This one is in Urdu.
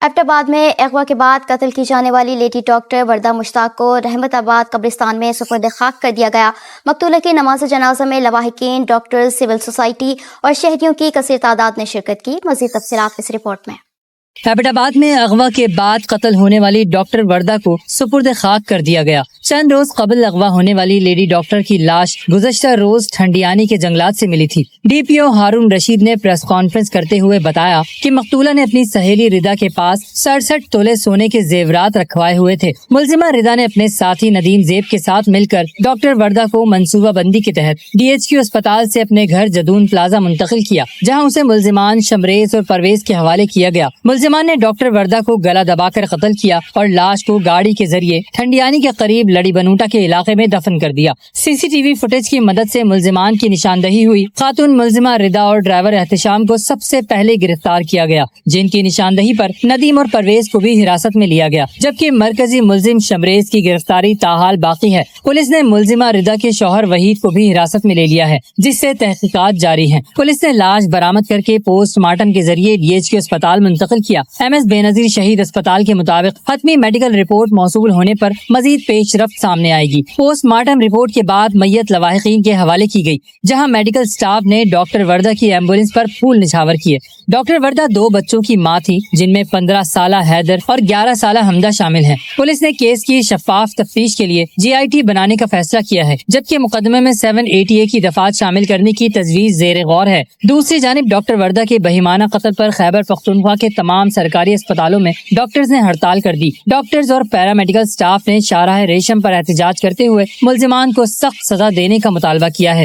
ایبٹ آباد میں اغوا کے بعد قتل کی جانے والی لیڈی ڈاکٹر وردہ مشتاق کو رحمت آباد قبرستان میں سپرد خاک کر دیا گیا۔ مقتولہ کی نماز جنازہ میں لواحقین، ڈاکٹرز، سول سوسائٹی اور شہریوں کی کثیر تعداد نے شرکت کی۔ مزید تفصیلات اس رپورٹ میں۔ ایبٹ آباد میں اغوا کے بعد قتل ہونے والی ڈاکٹر وردہ کو سپرد خاک کر دیا گیا۔ چند روز قبل اغوا ہونے والی لیڈی ڈاکٹر کی لاش گزشتہ روز ٹھنڈیانی کے جنگلات سے ملی تھی۔ ڈی پی او ہارون رشید نے پریس کانفرنس کرتے ہوئے بتایا کہ مقتولہ نے اپنی سہیلی ردا کے پاس 67 تولے سونے کے زیورات رکھوائے ہوئے تھے۔ ملزمہ ردا نے اپنے ساتھی ندیم زیب کے ساتھ مل کر ڈاکٹر وردہ کو منصوبہ بندی کے تحت DHQ اسپتال سے اپنے گھر جدون پلازا منتقل کیا، جہاں اسے ملزمان شمریز اور پرویز کے حوالے کیا گیا۔ ملزمان نے ڈاکٹر وردہ کو گلا دبا کر قتل کیا اور لاش کو گاڑی کے ذریعے ٹھنڈیانی کے قریب لڑی بنوٹا کے علاقے میں دفن کر دیا۔ CCTV فوٹیج کی مدد سے ملزمان کی نشاندہی ہوئی۔ خاتون ملزمہ ردا اور ڈرائیور احتشام کو سب سے پہلے گرفتار کیا گیا، جن کی نشاندہی پر ندیم اور پرویز کو بھی حراست میں لیا گیا، جبکہ مرکزی ملزم شمریز کی گرفتاری تاحال باقی ہے۔ پولیس نے ملزمہ ردا کے شوہر وحید کو بھی حراست میں لے لیا ہے، جس سے تحقیقات جاری ہیں۔ پولیس نے لاش برآمد کر کے پوسٹ مارٹم کے ذریعے DHQ اسپتال منتقل کیا۔ MS بے نظیر شہید اسپتال کے مطابق حتمی میڈیکل رپورٹ موصول ہونے پر مزید پیش رفت سامنے آئے گی۔ پوسٹ مارٹم رپورٹ کے بعد میت لواحقین کے حوالے کی گئی، جہاں میڈیکل سٹاف نے ڈاکٹر وردہ کی ایمبولینس پر پھول نچھاور کیے۔ ڈاکٹر وردہ 2 بچوں کی ماں تھی، جن میں 15 سالہ حیدر اور 11 سالہ حمدہ شامل ہیں۔ پولیس نے کیس کی شفاف تفتیش کے لیے GIT بنانے کا فیصلہ کیا ہے، جبکہ مقدمے میں 780A کی دفعات شامل کرنے کی تجویز زیر غور ہے۔ دوسری جانب ڈاکٹر وردہ کے بہیمانہ قتل پر خیبر پختونخوا کے تمام سرکاری اسپتالوں میں ڈاکٹرز نے ہڑتال کر دی۔ ڈاکٹرز اور پیرامیڈیکل سٹاف نے شاہراہ ریشم پر احتجاج کرتے ہوئے ملزمان کو سخت سزا دینے کا مطالبہ کیا ہے۔